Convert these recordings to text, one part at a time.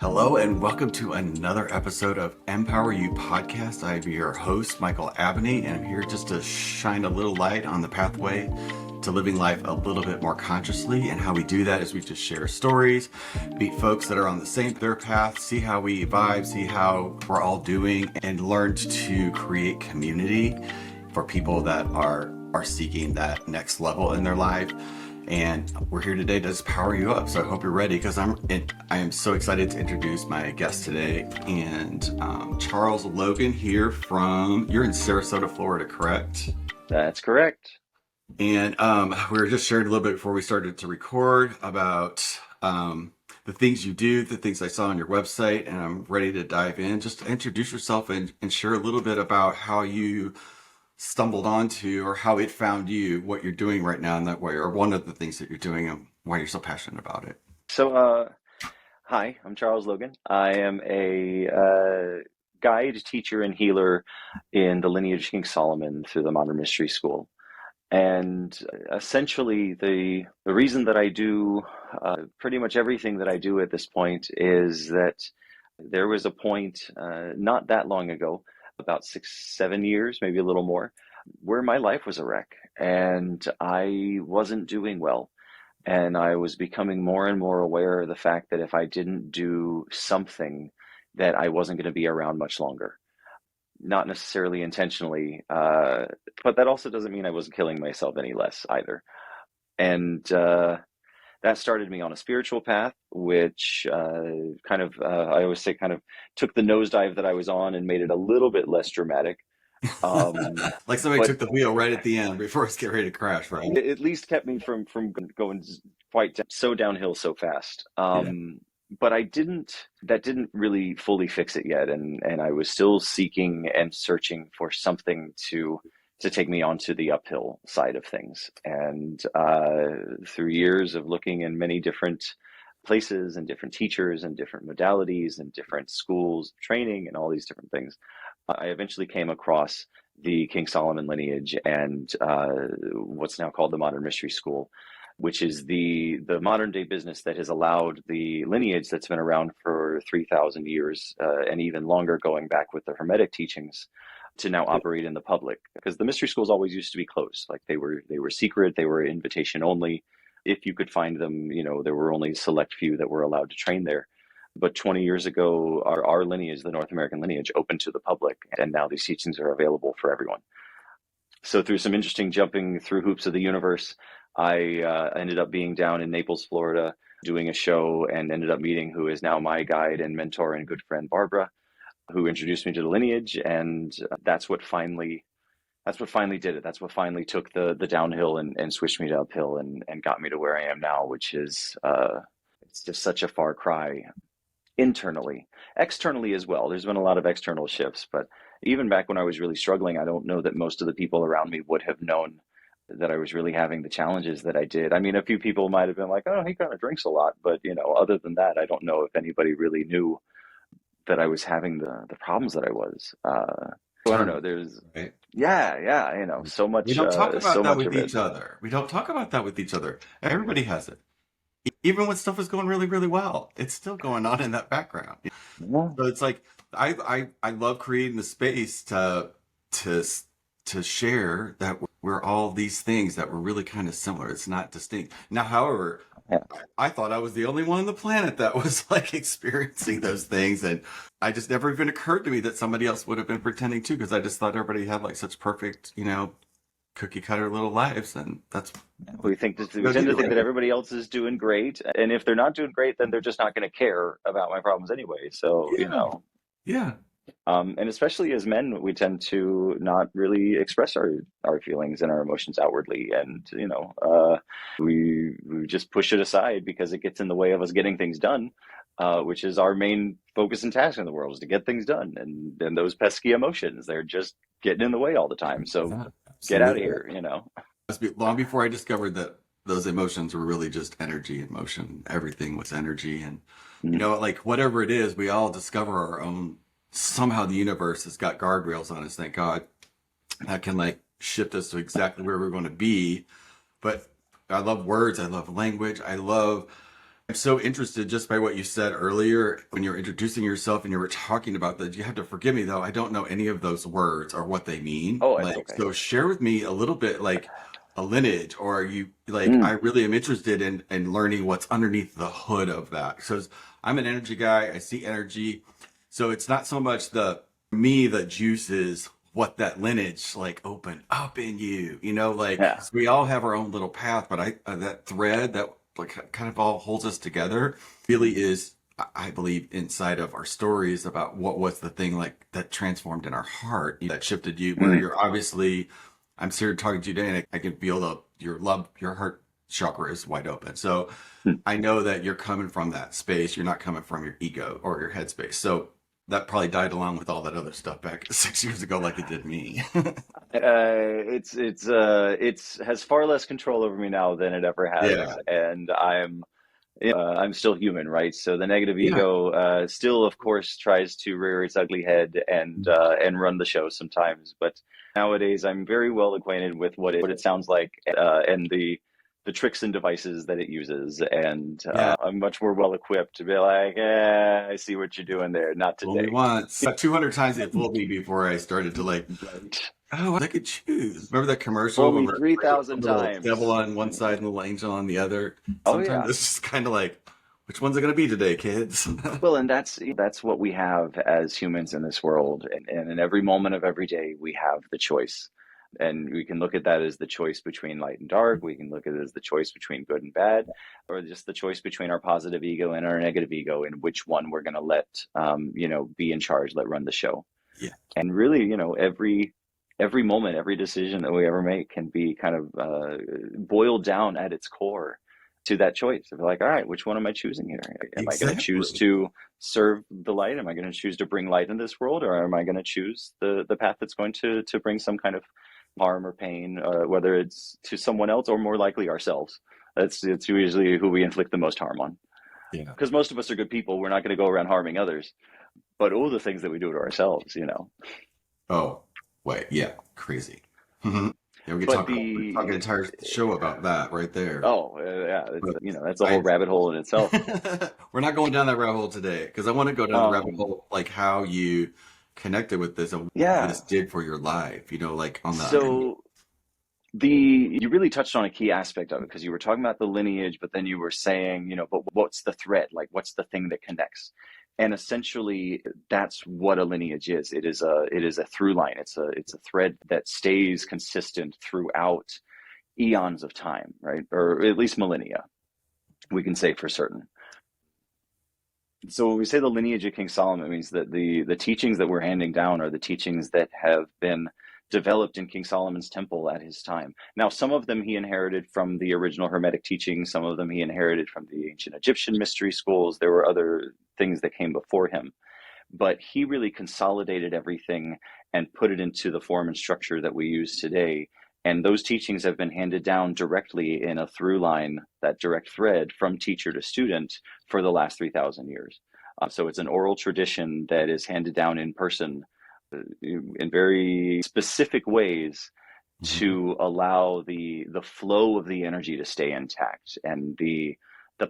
Hello and welcome to another episode of Empower You Podcast. I'm your host, Michael Abney, and I'm here just to shine a little light on the pathway to living life a little bit more consciously. And how we do that is we just share stories, meet folks that are on the same their path, see how we vibe, see how we're all doing, and learn to create community for people that are seeking that next level in their life. And we're here today to just power you up. So I hope you're ready, because I am so excited to introduce my guest today. And Charles Logan here you're in Sarasota, Florida, correct? That's correct. And we were just sharing a little bit before we started to record about the things you do, the things I saw on your website, and I'm ready to dive in. Just introduce yourself and share a little bit about how you stumbled onto, or how it found you, what you're doing right now in that way, or one of the things that you're doing and why you're so passionate about it. So, hi, I'm Charles Logan. I am a guide, teacher, and healer in the lineage King Solomon through the Modern Mystery School. And essentially, the reason that I do pretty much everything that I do at this point is that there was a point not that long ago, about 6, 7 years, maybe a little more, where my life was a wreck and I wasn't doing well. And I was becoming more and more aware of the fact that if I didn't do something, that I wasn't going to be around much longer. Not necessarily intentionally, but that also doesn't mean I wasn't killing myself any less either. And that started me on a spiritual path, which I always say, kind of took the nosedive that I was on and made it a little bit less dramatic. Like somebody But took the wheel right at the end before it's getting ready to crash, right? it at least kept me from going quite so downhill so fast. Yeah. But that didn't really fully fix it yet. And I was still seeking and searching for something to take me onto the uphill side of things. And through years of looking in many different places and different teachers and different modalities and different schools, training and all these different things, I eventually came across the King Solomon lineage and what's now called the Modern Mystery School, which is the modern day business that has allowed the lineage that's been around for 3,000 years and even longer, going back with the Hermetic teachings, to now operate in the public. Because the mystery schools always used to be closed, like they were secret, they were invitation only. If you could find them, there were only a select few that were allowed to train there. But 20 years ago, our lineage, the North American lineage, opened to the public, and now these teachings are available for everyone. So through some interesting jumping through hoops of the universe, I ended up being down in Naples, Florida, doing a show, and ended up meeting who is now my guide and mentor and good friend, Barbara, who introduced me to the lineage. And that's what finally did it. That's what finally took the downhill and switched me to uphill and got me to where I am now, which is it's just such a far cry internally. Externally as well, there's been a lot of external shifts, but even back when I was really struggling, I don't know that most of the people around me would have known that I was really having the challenges that I did. I mean, a few people might have been like, oh, he kind of drinks a lot, but other than that, I don't know if anybody really knew that I was having the problems that I was. So I don't know. There's Right. yeah, so much. We don't talk about So that much with of each it. other. We don't talk about that with each other. Everybody has it. Even when stuff is going really, really well, it's still going on in that background. Yeah. So it's like I love creating the space to share that we're all these things that were really kind of similar. It's not distinct. Now, however, Yeah. I thought I was the only one on the planet that was like experiencing those things, and I just never even occurred to me that somebody else would have been pretending too, because I just thought everybody had like such perfect, cookie cutter little lives, and that's We tend to think that everybody else is doing great, and if they're not doing great, then they're just not going to care about my problems anyway. So yeah, yeah. and especially as men, we tend to not really express our feelings and our emotions outwardly, and we just push it aside because it gets in the way of us getting things done, which is our main focus and task in the world, is to get things done, and those pesky emotions, they're just getting in the way all the time. So Yeah, get out of absolutely. here. Long before I discovered that those emotions were really just energy and motion. Everything was energy, and Mhm. like whatever it is, we all discover our own. Somehow the universe has got guardrails on us, thank God, that can like shift us to exactly where we're going to be. But I love words. I love language. I love I'm so interested just by what you said earlier when you're introducing yourself and you were talking about that. You have to forgive me though. I don't know any of those words or what they mean. Oh, it's Like, okay. so share with me a little bit like a lineage, or you like, I Mm, really am interested in learning what's underneath the hood of that. Because I'm an energy guy, I see energy. So it's not so much the me that juices what that lineage like open up in you, like yeah. 'cause we all have our own little path, but I that thread that like kind of all holds us together really is I believe inside of our stories about what was the thing like that transformed in our heart that shifted you where Mm, you're obviously I'm sitting talking to you today and I can feel your heart chakra is wide open. So mm. I know that you're coming from that space. You're not coming from your ego or your headspace. So that probably died along with all that other stuff back 6 years ago, like it did me. It's has far less control over me now than it ever has, Yeah. and I'm still human, right? So the negative Yeah. ego still, of course, tries to rear its ugly head and run the show sometimes. But nowadays, I'm very well acquainted with what it sounds like and the tricks and devices that it uses, and Yeah. I'm much more well equipped to be like, I see what you're doing there. Not Fool me today. once. About 200 times they fooled me before I started to like, Right. oh, I could choose. Remember that Fool commercial me where three a thousand little devil times. on one side and a little angel on the other? Oh Sometimes yeah. it's just kind of like, which one's it going to be today, kids? Well, and that's what we have as humans in this world, and in every moment of every day, we have the choice, and we can look at that as the choice between light and dark. We can look at it as the choice between good and bad, or just the choice between our positive ego and our negative ego, and which one we're going to let, be in charge, let run the show. Yeah. And really, every moment, every decision that we ever make can be kind of boiled down at its core to that choice of like, all right, which one am I choosing here? Am I going to choose Exactly. to serve the light? Am I going to choose to bring light in this world, or am I going to choose the path that's going to bring some kind of harm or pain, whether it's to someone else or more likely ourselves? It's usually who we inflict the most harm on, Yeah. because most of us are good people. We're not going to go around harming others, but all the things that we do to ourselves, Oh, wait. Yeah. Crazy. Yeah, But we could talk an entire show about that right there. yeah, But that's a whole I rabbit hole in itself. we're not going down that rabbit hole today because I want to go down the rabbit Um, hole like how you connected with this and what yeah. this did for your life, like on the underneath. So the you really touched on a key aspect of it, because you were talking about the lineage, but then you were saying, but what's the thread? Like, what's the thing that connects? And essentially, that's what a lineage is. It is a through line. It's a thread that stays consistent throughout eons of time, right? Or at least millennia, we can say for certain. So when we say the lineage of King Solomon, it means that the teachings that we're handing down are the teachings that have been developed in King Solomon's temple at his time. Now, some of them he inherited from the original Hermetic teachings, some of them he inherited from the ancient Egyptian mystery schools. There were other things that came before him, but he really consolidated everything and put it into the form and structure that we use today. And those teachings have been handed down directly in a through line, that direct thread from teacher to student for the last 3,000 years. So it's an oral tradition that is handed down in person in very specific ways Mhm. to allow the flow of the energy to stay intact, and the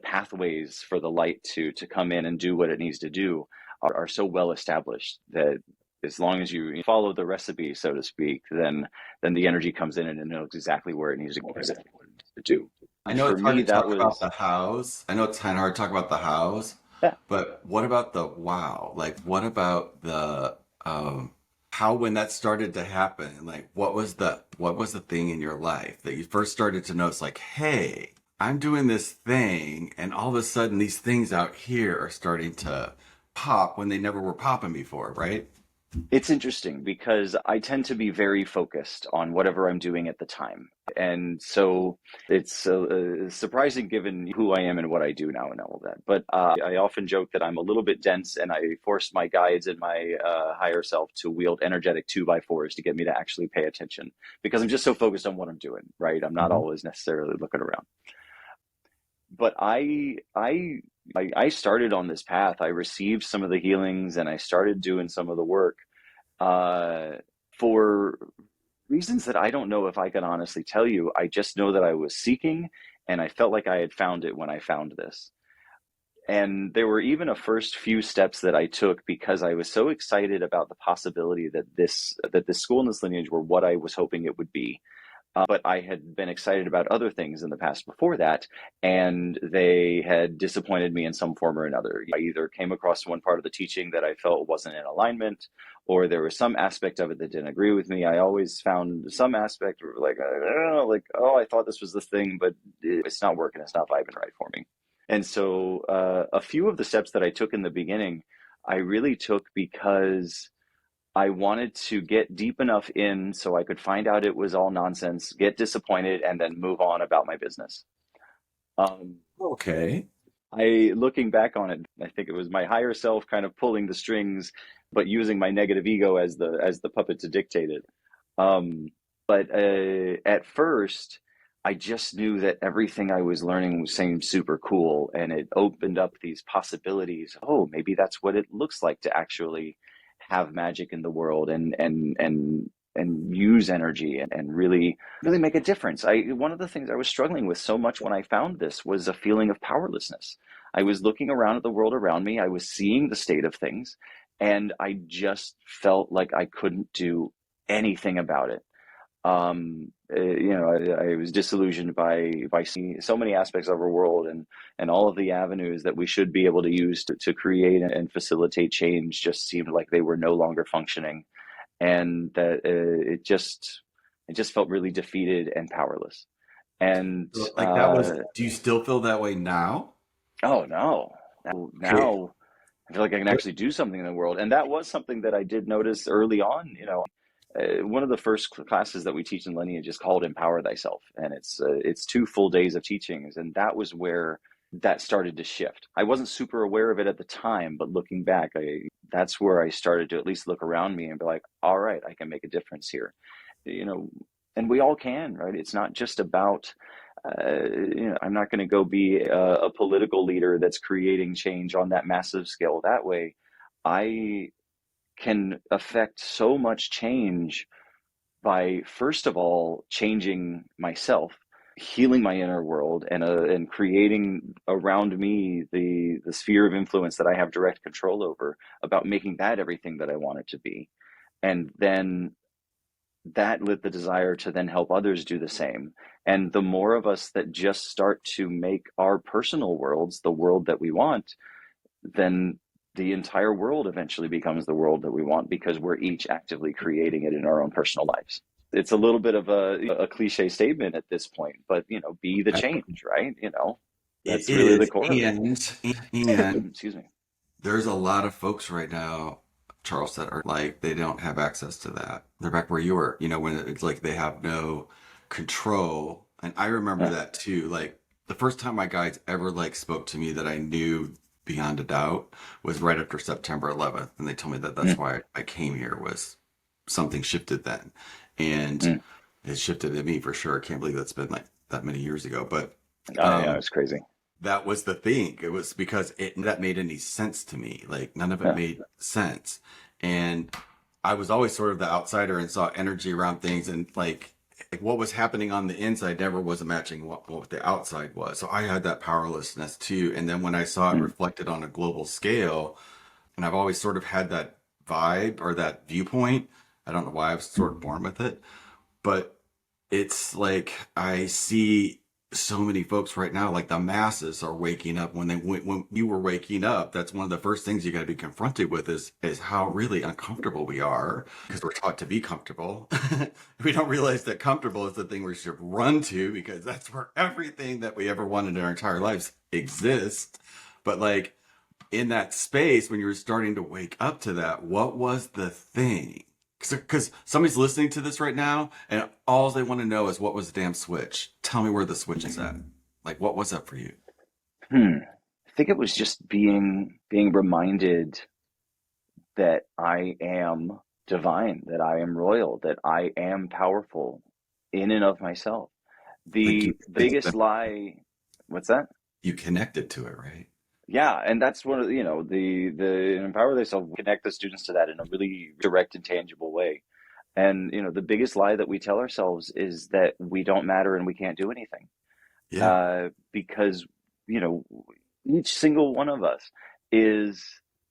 pathways for the light to come in and do what it needs to do are so well established that as long as you follow the recipe, so to speak, then the energy comes in and it knows exactly where it needs to go, exactly what it needs to do. I know For it's hard me, to that talk about the was hows. I know it's kind of hard to talk about the hows, yeah. but what about the wow? Like, what about the how when that started to happen? Like, what was the thing in your life that you first started to notice? Like, hey, I'm doing this thing, and all of a sudden, these things out here are starting to pop when they never were popping before, right? It's interesting because I tend to be very focused on whatever I'm doing at the time. And so it's surprising given who I am and what I do now and all of that. But I often joke that I'm a little bit dense, and I force my guides and my higher self to wield energetic 2x4s to get me to actually pay attention, because I'm just so focused on what I'm doing, right? I'm not Mhm. always necessarily looking around. But I started on this path. I received some of the healings and I started doing some of the work uh, for reasons that I don't know if I can honestly tell you. I just know that I was seeking, and I felt like I had found it when I found this. And there were even a first few steps that I took because I was so excited about the possibility that this school and this lineage were what I was hoping it would be. But I had been excited about other things in the past before that, and they had disappointed me in some form or another. I either came across one part of the teaching that I felt wasn't in alignment, or there was some aspect of it that didn't agree with me. I always found some aspect where, like, I don't know, like, oh, I thought this was the thing, but it's not working. It's not vibing right for me. And so a few of the steps that I took in the beginning, I really took because I wanted to get deep enough in so I could find out it was all nonsense, get disappointed, and then move on about my business. Um, Okay. Looking back on it, I think it was my higher self kind of pulling the strings, but using my negative ego as the puppet to dictate it. Um, but at first, I just knew that everything I was learning seemed super cool, and it opened up these possibilities. Oh, maybe that's what it looks like to actually have magic in the world and use energy and really make a difference. I One of the things I was struggling with so much when I found this was a feeling of powerlessness. I was looking around at the world around me, I was seeing the state of things, and I just felt like I couldn't do anything about it. I was disillusioned by seeing so many aspects of our world and all of the avenues that we should be able to use to create and facilitate change just seemed like they were no longer functioning, and that it just felt really defeated and powerless. And Like that was, do you still feel that way now? oh no, Okay. now I feel like I can actually do something in the world. And that was something that I did notice early on. One of the first classes that we teach in lineage is called Empower Thyself, and it's 2 full days of teachings, and that was where that started to shift. I wasn't super aware of it at the time, but looking back, that's where I started to at least look around me and be like, all right, I can make a difference here. You know, and we all can, right? It's not just about I'm not going to go be a political leader that's creating change on that massive scale that way. I can affect so much change by, first of all, changing myself, healing my inner world, and creating around me the sphere of influence that I have direct control over, about making that everything that I want it to be. And then that lit the desire to then help others do the same. And the more of us that just start to make our personal worlds the world that we want, then the entire world eventually becomes the world that we want, because we're each actively creating it in our own personal lives. It's a little bit of a cliche statement at this point, but be the change, right? It That's really the is, core of it. and Excuse me. there's a lot of folks right now, Charles, that are like they don't have access to that. They're back where you were, when it's like they have no control. And I remember Yeah. that too. Like the first time my guides ever like spoke to me that I knew beyond a doubt was right after September 11th, and they told me that that's Mm, why I came here, was something shifted then, and mm. it shifted in me for sure. I can't believe that's been like that many years ago, but Oh yeah, um it's crazy. that was the thing. It was because that made any sense to me. Like none of it Yeah. made sense. And I was always sort of the outsider and saw energy around things, and like what was happening on the inside never was matching what the outside was. So I had that powerlessness too. And then when I saw it Mm, reflected on a global scale, and I've always sort of had that vibe or that viewpoint. I don't know why I was sort of born with it, but it's like I see so many folks right now, like the masses are waking up. When you were waking up, that's one of the first things you got to be confronted with is how really uncomfortable we are, because we're taught to be comfortable. We don't realize that comfortable is the thing we should run to, because that's where everything that we ever wanted in our entire lives exists. But like in that space, when you're starting to wake up to that, what was the thing? Because somebody's listening to this right now, and all they want to know is what was the damn switch. Tell me where the switch is at. Like, what was that for you? I think it was just being reminded that I am divine, that I am royal, that I am powerful in and of myself. Like you, The biggest lie, what's that? you connected to it, right? Yeah, and that's one of the empower thyself, connect the students to that in a really direct and tangible way. And the biggest lie that we tell ourselves is that we don't matter and we can't do anything. Yeah. Because you know each single one of us is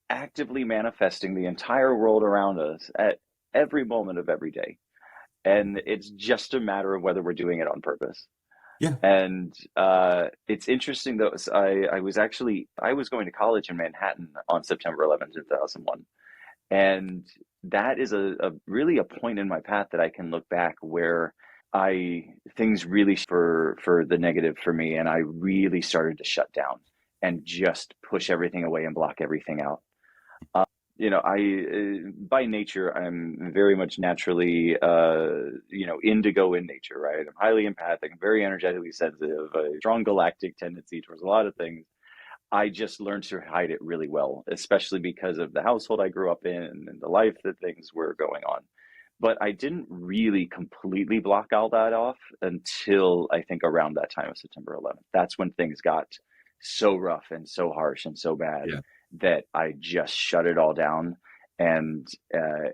actively manifesting the entire world around us at every moment of every day. And it's just a matter of whether we're doing it on purpose. Yeah. And it's interesting though. I was going to college in Manhattan on September 11th, 2001, and that is a really a point in my path that I can look back where I things really for the negative for me, and I really started to shut down and just push everything away and block everything out. I by nature I'm very much naturally indigo in nature, right? I'm highly empathic, I'm very energetically sensitive, a strong galactic tendency towards a lot of things. I just learned to hide it really well, especially because of the household I grew up in and the life that things were going on. But I didn't really completely block all that off until I think around that time of September 11th. That's when things got so rough and so harsh and so bad Yeah. that I just shut it all down. And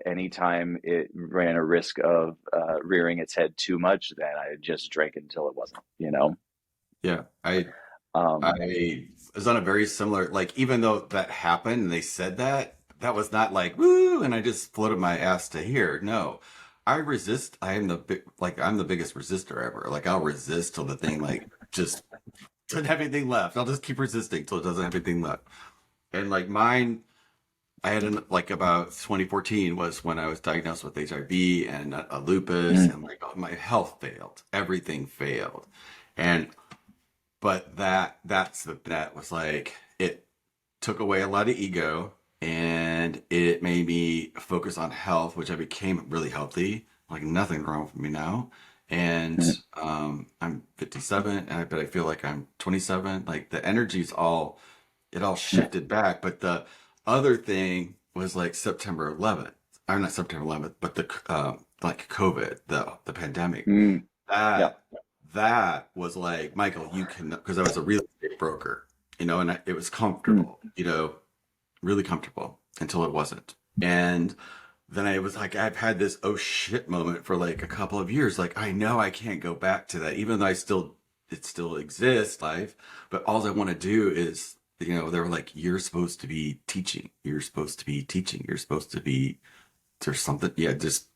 anytime it ran a risk of rearing its head too much, then I just drank it until it wasn't, you know? Yeah. Um, I was on a very similar, like, even though that happened and they said that, that was not like, woo, and I just floated my ass to here. No, I resist. I am the big, like, I'm the biggest resistor ever. Like, I'll resist till the thing, like, just doesn't have anything left. I'll just keep resisting till it doesn't have anything left. And, like, mine, I had like about 2014 was when I was diagnosed with HIV and a lupus, mm, and like my health failed. Everything failed. And but that was like it took away a lot of ego and it made me focus on health, which I became really healthy, like nothing wrong with me now. And mm, I'm 57 but I feel like I'm 27. Like the energy's all it all shifted back. But the other thing was like September 11th, or not September 11th, but the like COVID, the pandemic. mm, yeah. That that was like, Michael, you can, because I was a real estate broker, and it was Mm, comfortable, really comfortable until it wasn't. And then I was like, I've had this oh shit moment for like a couple of years. Like, I know I can't go back to that, even though it still exists, life. But all I want to do is, they were like, you're supposed to be teaching. You're supposed to be teaching. You're supposed to be, there's something. Yeah, just,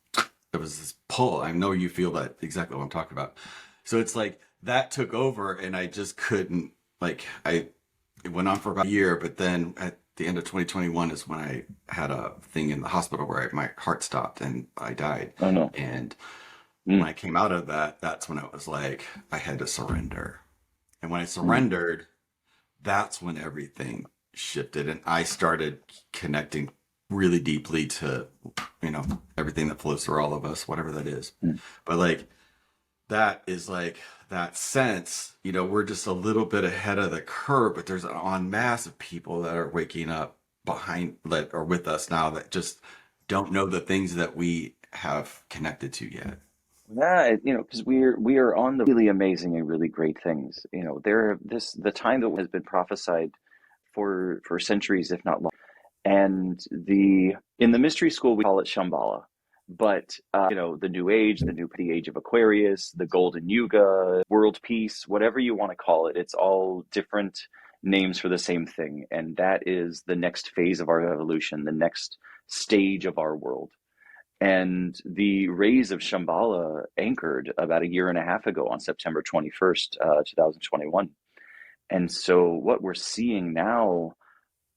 there was this pull. I know you feel that exactly what I'm talking about. So it's like that took over and I just couldn't, like, it went on for about a year, but then at the end of 2021 is when I had a thing in the hospital where my heart stopped and I died. oh no. And when Mm, I came out of that, that's when it was like I had to surrender. And when I mm, surrendered, that's when everything shifted and I started connecting really deeply to, everything that flows through all of us, whatever that is. mm. But like, that is like that sense, we're just a little bit ahead of the curve, but there's an en masse of people that are waking up behind that or with us now that just don't know the things that we have connected to yet. Yeah, because we are on the really amazing and really great things. The time that has been prophesied for centuries, if not long. And the in the mystery school we call it Shambhala, but the New Age, the Age of Aquarius, the Golden Yuga, World Peace, whatever you want to call it, it's all different names for the same thing, and that is the next phase of our evolution, the next stage of our world. And the rays of Shambhala anchored about a year and a half ago on September 21st, 2021. And so what we're seeing now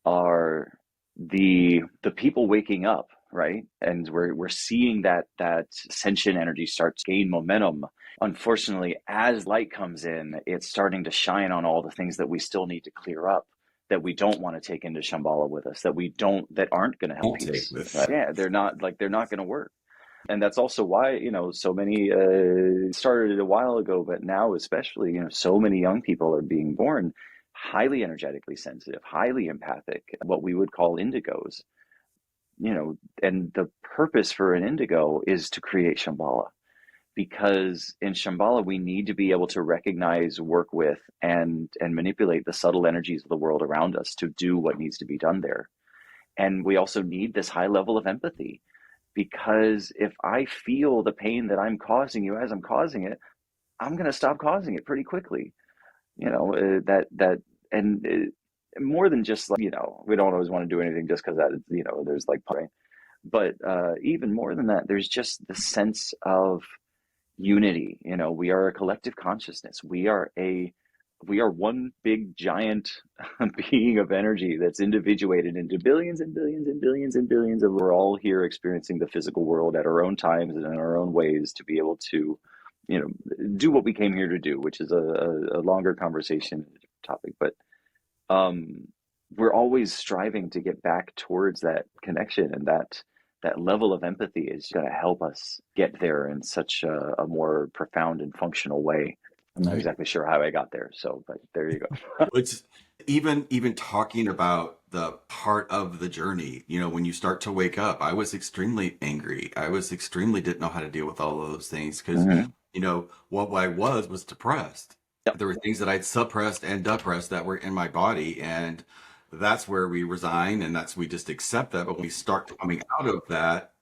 are the people waking up, right? And we're seeing that ascension energy start to gain momentum. Unfortunately, as light comes in, it's starting to shine on all the things that we still need to clear up, that we don't want to take into Shambhala with us, that aren't going to help Won't take peace. this. Right? Yeah, they're not going to work. And that's also why so many started a while ago, but now especially so many young people are being born highly energetically sensitive, highly empathic, what we would call indigos. And the purpose for an indigo is to create Shambhala, because in Shambhala we need to be able to recognize, work with, and manipulate the subtle energies of the world around us to do what needs to be done there. And we also need this high level of empathy, because if I feel the pain that I'm causing you as I'm causing it, I'm going to stop causing it pretty quickly. That and more than just like, we don't always want to do anything just because that, there's like, right? But even more than that, there's just the sense of unity. We are a collective consciousness. We are one big giant being of energy that's individuated into billions and billions and billions and billions of. We're all here experiencing the physical world at our own times and in our own ways to be able to, do what we came here to do, which is a longer conversation topic. But we're always striving to get back towards that connection, and that level of empathy is going to help us get there in such a more profound and functional way. I'm not exactly sure how I got there, but there you go. It's even talking about the part of the journey, when you start to wake up, I was extremely angry. I was extremely didn't know how to deal with all of those things because, what I was depressed. Yep. There were things that I'd suppressed and depressed that were in my body. And that's where we resign, and we just accept that. But when we start coming out of that,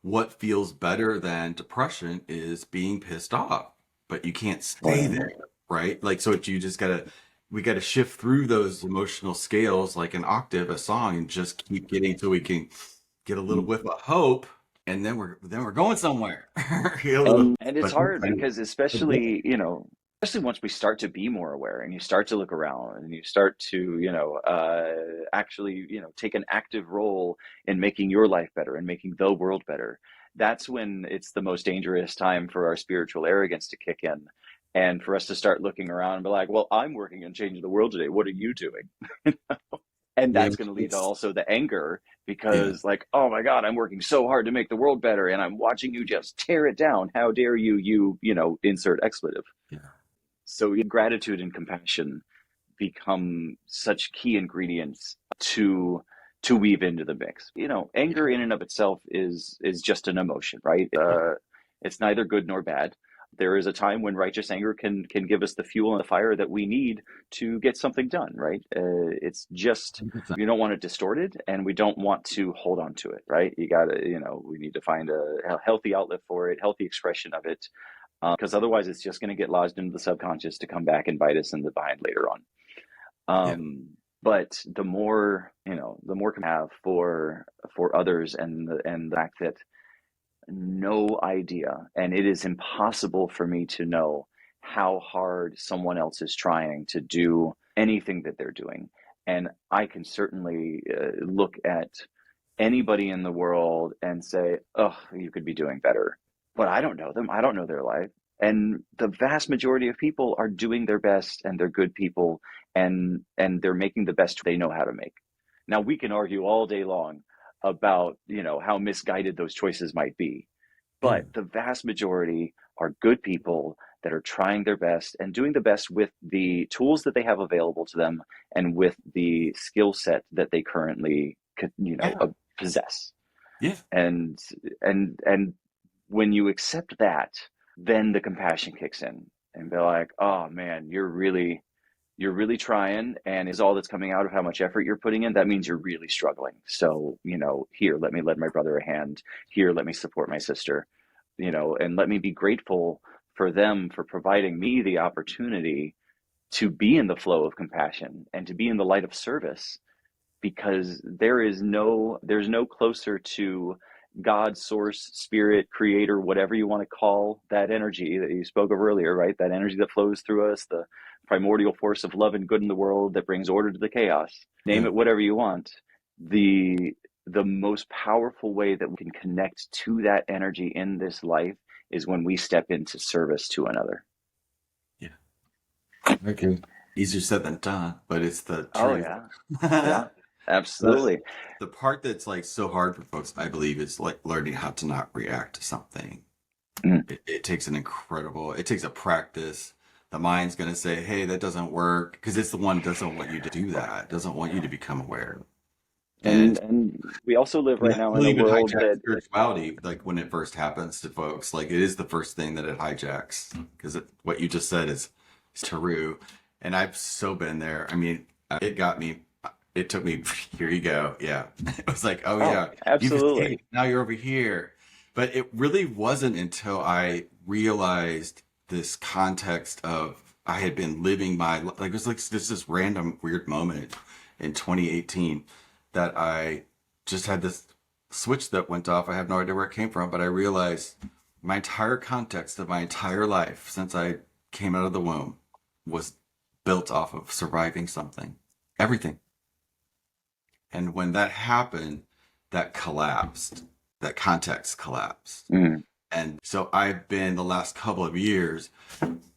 what feels better than depression is being pissed off, but you can't stay there, right? Like, so we gotta shift through those emotional scales like an octave, a song, and just keep getting till we can get a little whiff of hope, and then we're going somewhere. And it's hard because especially once we start to be more aware and you start to look around and you start to, actually, take an active role in making your life better and making the world better. That's when it's the most dangerous time for our spiritual arrogance to kick in and for us to start looking around and be like, well, I'm working on changing the world today. What are you doing? And that's going to lead to also the anger because like, oh my God, I'm working so hard to make the world better and I'm watching you just tear it down. How dare you, insert expletive. Yeah. So gratitude and compassion become such key ingredients to weave into the mix. Anger in and of itself is just an emotion, right? It's neither good nor bad. There is a time when righteous anger can give us the fuel and the fire that we need to get something done, right? It's just, you don't want it distorted and we don't want to hold on to it, right? You gotta, we need to find a healthy outlet for it, healthy expression of it. Because otherwise it's just going to get lodged into the subconscious to come back and bite us in the behind later on. But the more we have for others and the fact that no idea, and it is impossible for me to know how hard someone else is trying to do anything that they're doing. And I can certainly look at anybody in the world and say, oh, you could be doing better. But I don't know them. I don't know their life. And the vast majority of people are doing their best and they're good people and they're making the best they know how to make. Now, we can argue all day long about, how misguided those choices might be. But the vast majority are good people that are trying their best and doing the best with the tools that they have available to them and with the skill set that they currently, possess. Yeah. And when you accept that, then the compassion kicks in and be like, oh man, you're really trying, and is all that's coming out of how much effort you're putting in, that means you're really struggling. So, here, let me lend my brother a hand. Here, let me support my sister, and let me be grateful for them for providing me the opportunity to be in the flow of compassion and to be in the light of service, because there's no closer to God, source, spirit, creator, whatever you want to call that energy that you spoke of earlier, right? That energy that flows through us, the primordial force of love and good in the world that brings order to the chaos. Name it whatever you want. The most powerful way that we can connect to that energy in this life is when we step into service to another. Yeah. Okay. Easier said than done, but it's the truth. Oh yeah. Yeah. Absolutely. The part that's like so hard for folks, I believe, is like learning how to not react to something. It takes it takes a practice. The mind's going to say, hey, that doesn't work, because it's the one that doesn't want you to do that. It doesn't want you to become aware. And we also live right now in a world that spirituality, like when it first happens to folks, like it is the first thing that it hijacks, because what you just said is true. And I've so been there. I mean, it got me. It took me, here you go. Yeah. It was like, oh yeah, absolutely. Now you're over here. But it really wasn't until I realized this context of I had been living my, like, it was like this random weird moment. in 2018 that I just had this switch that went off. I have no idea where it came from, but I realized my entire context of my entire life since I came out of the womb was built off of surviving something. Everything. And when that happened, that collapsed. That context collapsed. Mm. And so I've been the last couple of years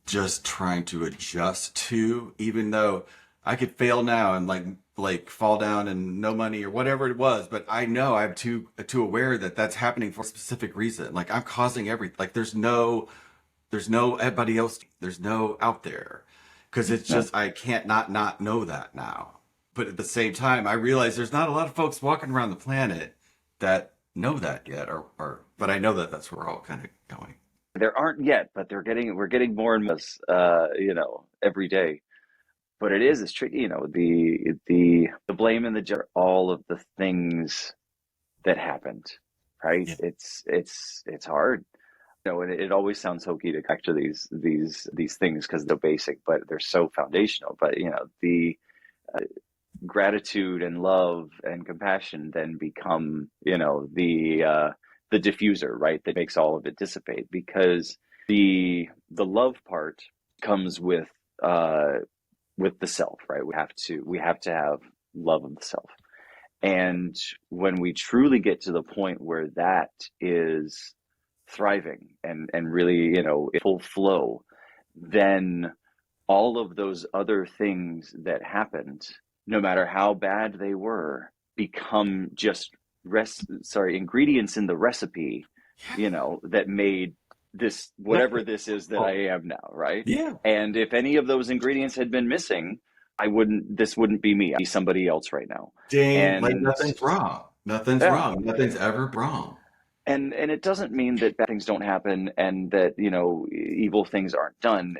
just trying to adjust to, even though I could fail now and like fall down and no money or whatever it was, but I know I'm too aware that that's happening for a specific reason. Like I'm causing everything. Like there's no everybody else. There's no out there because it's just I can't not know that now. But at the same time, I realize there's not a lot of folks walking around the planet that know that yet, or but I know that that's where we're all kind of going. There aren't yet, but we're getting more and more, every day. But it's tricky, the blame and the judge, all of the things that happened, right? Yeah. It's hard. And it always sounds hokey to capture these things because they're basic, but they're so foundational. But the gratitude and love and compassion then become, the diffuser, right? That makes all of it dissipate because the love part comes with the self, right? We have to have love of the self. And when we truly get to the point where that is thriving and really, in full flow, then all of those other things that happened, no matter how bad they were, become just ingredients in the recipe, that made this whatever this is that I am now, right? Yeah. And if any of those ingredients had been missing, this wouldn't be me. I'd be somebody else right now. Dang, like And nothing's wrong. Nothing's yeah, wrong. Nothing's ever wrong. and it doesn't mean that bad things don't happen and that evil things aren't done,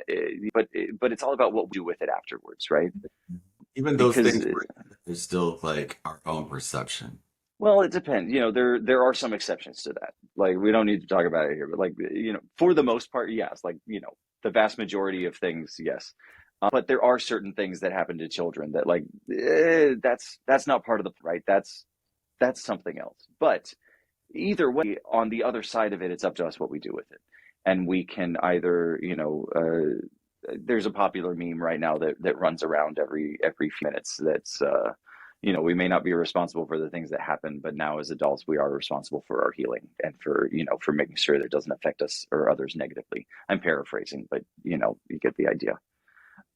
but it's all about what we do with it afterwards, right? Even those Because things were there's still like our own perception. well, it depends. There are some exceptions to that. Like we don't need to talk about it here, but like for the most part, yes. Like the vast majority of things, yes. But there are certain things that happen to children that like that's not part of the right. That's something else. But either way, on the other side of it, it's up to us what we do with it, and we can either there's a popular meme right now that runs around every few minutes that's we may not be responsible for the things that happen, but now as adults we are responsible for our healing and for making sure that it doesn't affect us or others negatively. I'm paraphrasing, but you get the idea.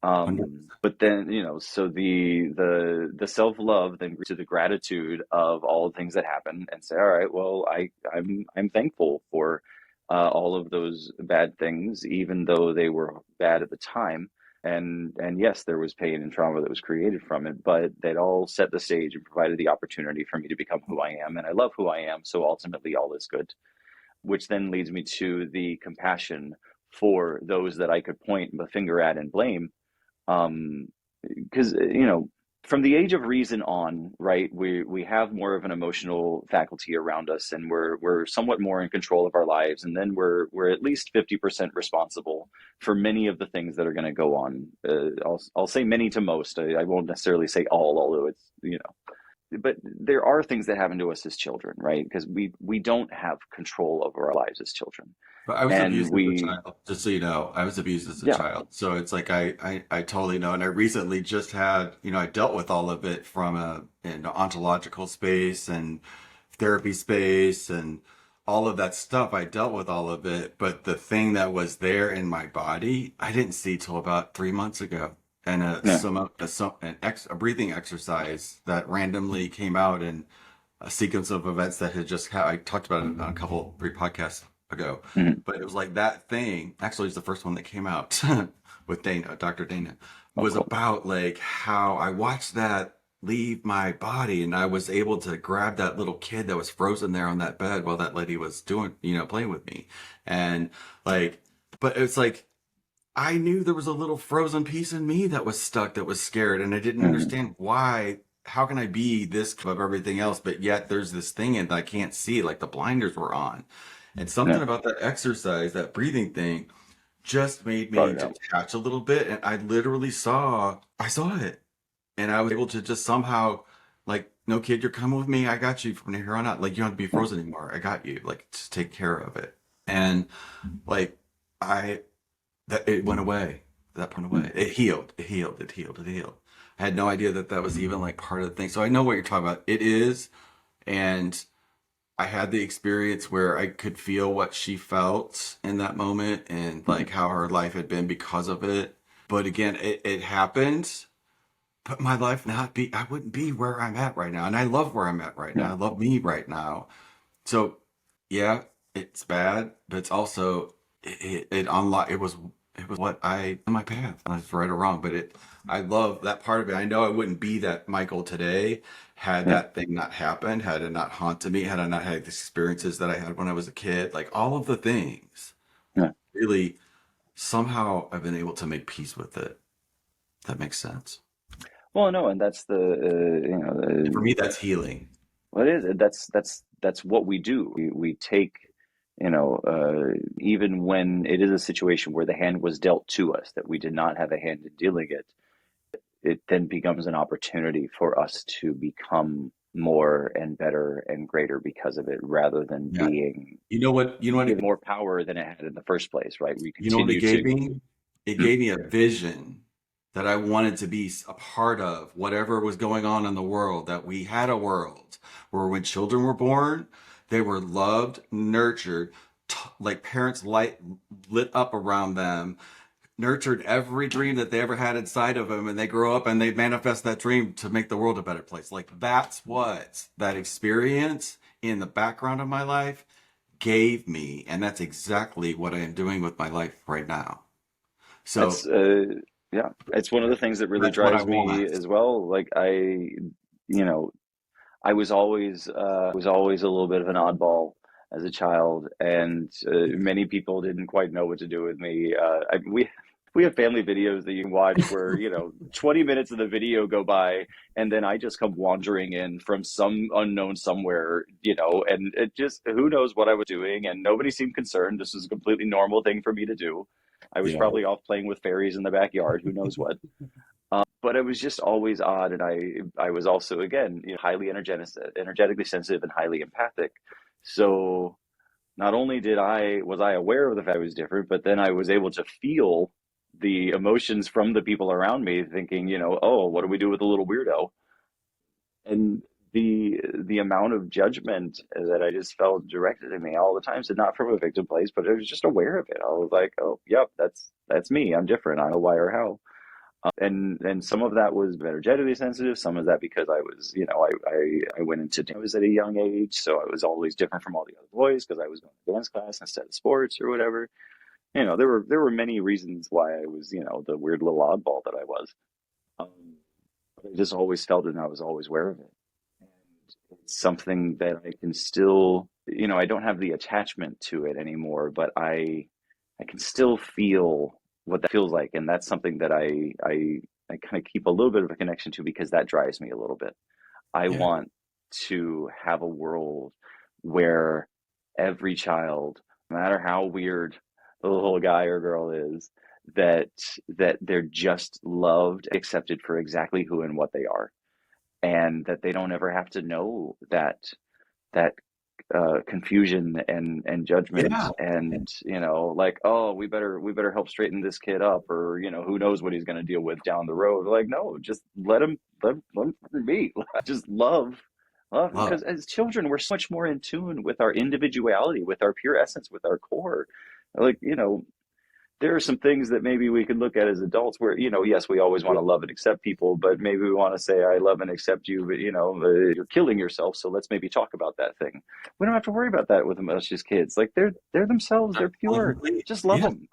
But then so the self-love then to the gratitude of all the things that happen and say, all right, well, I'm thankful for all of those bad things, even though they were bad at the time. And yes, there was pain and trauma that was created from it, but that all set the stage and provided the opportunity for me to become who I am. And I love who I am. So ultimately all is good, which then leads me to the compassion for those that I could point the finger at and blame. Because from the age of reason on, right, we have more of an emotional faculty around us, and we're somewhat more in control of our lives, and then we're at least 50% responsible for many of the things that are going to go on. I'll say many to most. I won't necessarily say all, although it's but there are things that happen to us as children, right? Because we don't have control over our lives as children, But I was and abused as a we child, just so you know. I was abused as a yeah. child. So it's like I totally know. And I recently just had, I dealt with all of it from an ontological space and therapy space and all of that stuff. I dealt with all of it. But the thing that was there in my body, I didn't see till about 3 months ago. And Yeah. a breathing exercise that randomly came out in a sequence of events that had just I talked about it on a couple 3 podcasts ago, Mhm. but it was like that thing actually is the first one that came out with Dr. Dana, Oh, was cool. about like how I watched that leave my body and I was able to grab that little kid that was frozen there on that bed while that lady was doing, playing with me. And like, but it's like, I knew there was a little frozen piece in me that was stuck, that was scared, and I didn't Mhm. understand why. How can I be this of everything else, but yet there's this thing and I can't see, like the blinders were on. And Yeah. something about that exercise, that breathing thing, just made Brought me it out. detach a little bit. And I saw it. And I was able to just somehow, like, no kid, you're coming with me. I got you from here on out. Like, you don't have to be frozen anymore. I got you. Like, just take care of it. And like, I, that it went away. That went away. It healed. It healed. It healed. It healed. I had no idea that that was even like part of the thing. So I know what you're talking about. It is. And I had the experience where I could feel what she felt in that moment and like how her life had been because of it. But again, it happened. But my life not be, I wouldn't be where I'm at right now. And I love where I'm at right now. I love me right now. So yeah, it's bad, but it's also, it unlocked, it was what I, my path. I was right or wrong, but I love that part of it. I know I wouldn't be that Michael today had Yeah. that thing not happened, had it not haunted me, had I not had the experiences that I had when I was a kid, like all of the things Yeah. really somehow I've been able to make peace with it. That makes sense. Well, no, and that's the And for me, that's healing. what is it? That's what we do. We take, even when it is a situation where the hand was dealt to us that we did not have a hand in dealing it, it then becomes an opportunity for us to become more and better and greater because of it, rather than Yeah. being You know what, given more power than it had in the first place, right? We you know what it continue gave to. me? It gave me a vision that I wanted to be a part of whatever was going on in the world, that we had a world where when children were born, they were loved, nurtured, like parents lit up around them, nurtured every dream that they ever had inside of them, and they grow up and they manifest that dream to make the world a better place. Like that's what that experience in the background of my life gave me, and that's exactly what I am doing with my life right now. That's So yeah, it's one of the things that really that's what I drives me want. as well. Like you know, I was always a little bit of an oddball as a child, and many people didn't quite know what to do with me. We have family videos that you can watch where 20 minutes of the video go by, and then I just come wandering in from some unknown somewhere, and it just who knows what I was doing, and nobody seemed concerned. This was a completely normal thing for me to do. I was Yeah. probably off playing with fairies in the backyard. Who knows what? But it was just always odd, and I was also again highly energetically sensitive and highly empathic. So not only did I was I aware of the fact I was different, but then I was able to feel the emotions from the people around me, thinking, oh, what do we do with a little weirdo? And the amount of judgment that I just felt directed at me all the time, so not from a victim place, but I was just aware of it. I was like, oh, yep, that's me. I'm different. I don't know why or how. And some of that was energetically sensitive. Some of that because I was, I went into dance at a young age, so I was always different from all the other boys because I was going to dance class instead of sports or whatever. There were many reasons why I was, the weird little oddball that I was. But I just always felt it, and I was always aware of it. And it's something that I can still, I don't have the attachment to it anymore, but I can still feel what that feels like, and that's something that I kind of keep a little bit of a connection to because that drives me a little bit. I Yeah. want to have a world where every child, no matter how weird the little guy or girl is, that that they're just loved, accepted for exactly who and what they are, and that they don't ever have to know that confusion and judgment, Yeah. and like, oh, we better help straighten this kid up, or who knows what he's going to deal with down the road. Like, no, just let him be. Just love, Love. because as children we're so much more in tune with our individuality, with our pure essence, with our core. Like, there are some things that maybe we could look at as adults where, yes, we always want to love and accept people, but maybe we want to say, I love and accept you, but, you're killing yourself. So let's maybe talk about that thing. We don't have to worry about that with us as kids. Like, they're themselves. They're That's pure. complete. Just love Yeah. them.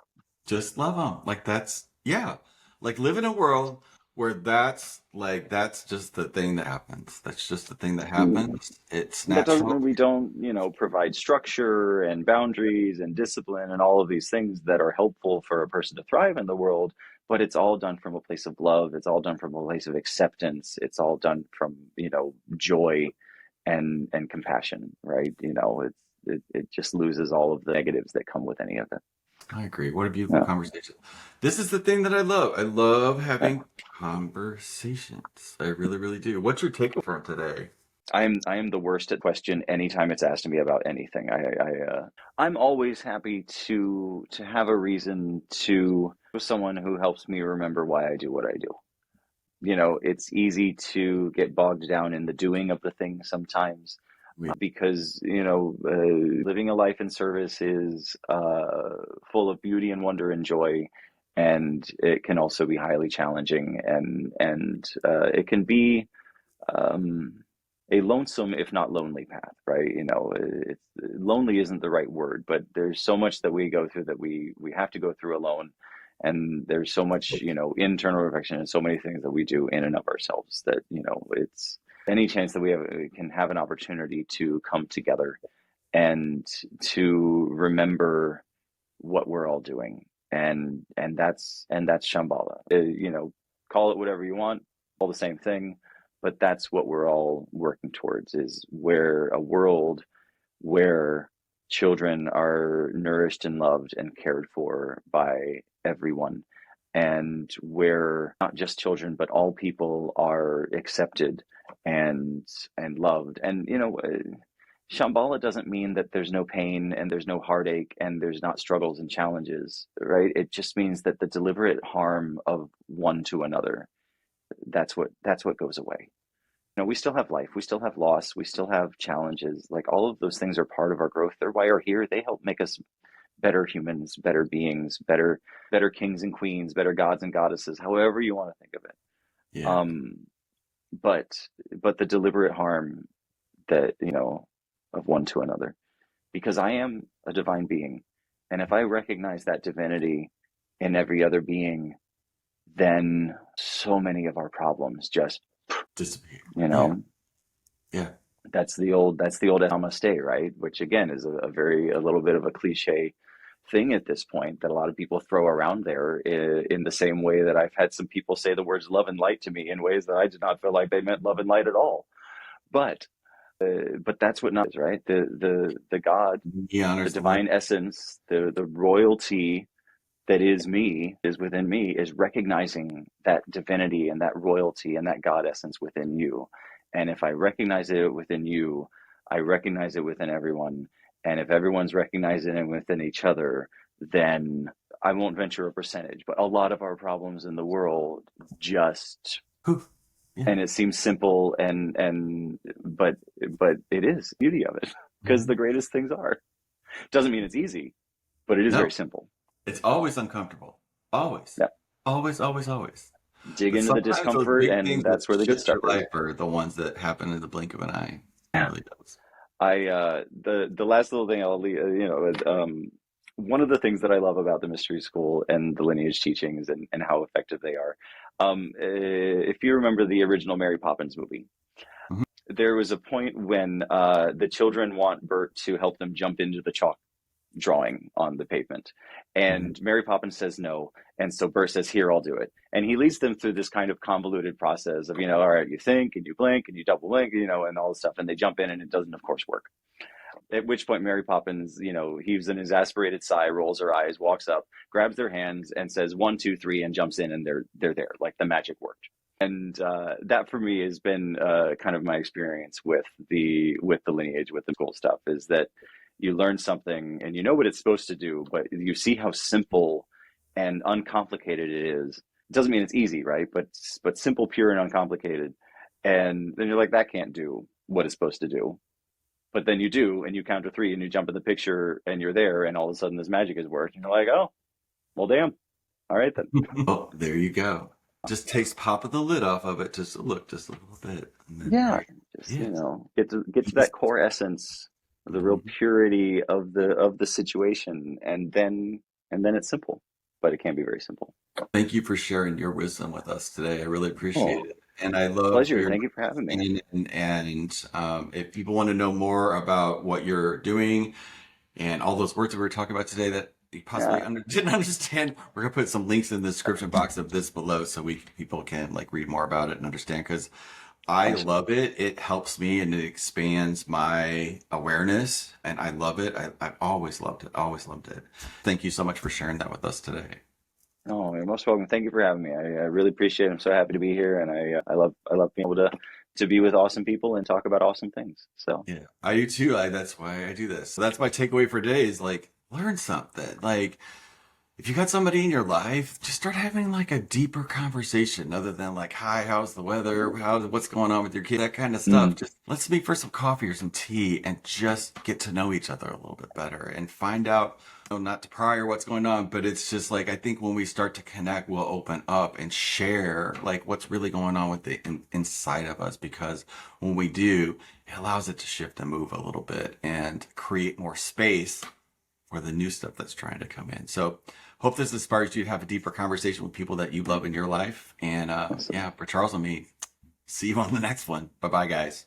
Just love them. Like that's, yeah. Like live in a world where that's just the thing that happens. That's just the thing that happens. It's That doesn't natural. mean we don't, provide structure and boundaries and discipline and all of these things that are helpful for a person to thrive in the world. But it's all done from a place of love. It's all done from a place of acceptance. It's all done from, joy and compassion, right? It just loses all of the negatives that come with any of it. I agree. What a beautiful Yeah. conversation. This is the thing that I love. I love Yeah. having conversations. I really, really do. What's your takeaway from today? I am the worst at question anytime it's asked me about anything. I'm always happy to have a reason to with someone who helps me remember why I do what I do. It's easy to get bogged down in the doing of the thing sometimes, We, because living a life in service is full of beauty and wonder and joy, and it can also be highly challenging, and it can be um, a lonesome, if not lonely path, right? Lonely isn't the right word, but there's so much that we go through that we have to go through alone. And there's so much, internal reflection and so many things that we do in and of ourselves that, it's any chance that we can have an opportunity to come together and to remember what we're all doing. And that's Shambhala. Call it whatever you want, all the same thing, but that's what we're all working towards, is where a world where children are nourished and loved and cared for by everyone, and where not just children but all people are accepted and loved. And Shambhala doesn't mean that there's no pain and there's no heartache and there's not struggles and challenges, right? It just means that the deliberate harm of one to another, that's what goes away. We still have life, we still have loss, we still have challenges. Like, all of those things are part of our growth. They're why we're here. They help make us better humans, better beings, better kings and queens, better gods and goddesses, however you want to think of it. yeah. Um, but the deliberate harm that, of one to another, because I am a divine being, and if I recognize that divinity in every other being, then so many of our problems just, Disappear. you Yeah. know, Yeah. that's the old namaste, right? Which again is a little bit of a cliche thing at this point that a lot of people throw around there, in the same way that I've had some people say the words love and light to me in ways that I did not feel like they meant love and light at all. But that's what not is, right? The God, He the honors the light. divine essence, the royalty that is me, is within me, is recognizing that divinity and that royalty and that God essence within you. And if I recognize it within you, I recognize it within everyone. And if everyone's recognizing it within each other, then I won't venture a percentage, but a lot of our problems in the world just, Poof. Yeah. and it seems simple, but it is the beauty of it, because Mhm. the greatest things are. Doesn't mean it's easy, but it is No, very simple. it's always uncomfortable. Always. Yeah. Always, always, always. Dig But into the sometimes those discomfort, big and things that that's where the good shift your stuff is. life are the ones that happen in the blink of an eye. It Yeah. really does. The last little thing I'll leave, one of the things that I love about the mystery school and the lineage teachings, and how effective they are. If you remember the original Mary Poppins movie, Mhm. there was a point when the children want Bert to help them jump into the chalk drawing on the pavement. Mhm. And Mary Poppins says no. And so Bert says, here, I'll do it. And he leads them through this kind of convoluted process of, all right, you think and you blink and you double blink, and all this stuff. And they jump in, and it doesn't, of course, work. At which point Mary Poppins, heaves an exasperated sigh, rolls her eyes, walks up, grabs their hands and says, 1, 2, 3, and jumps in, and they're there. Like the magic worked. And that for me has been kind of my experience with the lineage, with the school stuff, is that you learn something and you know what it's supposed to do, but you see how simple and uncomplicated it is. It doesn't mean it's easy, right? But simple, pure, and uncomplicated. And then you're like, that can't do what it's supposed to do. But then you do, and you count to 3, and you jump in the picture, and you're there, and all of a sudden this magic has worked, and you're like, oh, well, damn. All right then. Oh, there you go. Just takes pop of the lid off of it, just a little bit, and then Yeah, there just it is. get to that core essence, the real Mhm. purity of the situation, and then it's simple, but it can be very simple. Thank you for sharing your wisdom with us today. I really appreciate Oh, it, and I love pleasure. your Thank you for having me. if people want to know more about what you're doing and all those words that we were talking about today that you possibly Yeah, didn't understand, we're gonna put some links in the description box of this below so people can like read more about it and understand, because I Awesome. love it. It helps me and it expands my awareness, and I love it. I've always loved it. Always loved it. Thank you so much for sharing that with us today. Oh, you're most welcome. Thank you for having me. I really appreciate it. I'm so happy to be here, and I love being able to be with awesome people and talk about awesome things. So Yeah, I do too. That's why I do this. So that's my takeaway for today is like learn something. Like if you got somebody in your life, just start having like a deeper conversation other than like, hi, how's the weather? What's going on with your kid? That kind of stuff. mm, Just let's meet for some coffee or some tea and just get to know each other a little bit better and find out, not to pry or what's going on, but it's just like, I think when we start to connect, we'll open up and share like what's really going on with the inside of us. Because when we do, it allows it to shift and move a little bit and create more space or the new stuff that's trying to come in. So hope this inspires you to have a deeper conversation with people that you love in your life. And awesome. yeah, for Charles and me, see you on the next one. Bye bye, guys.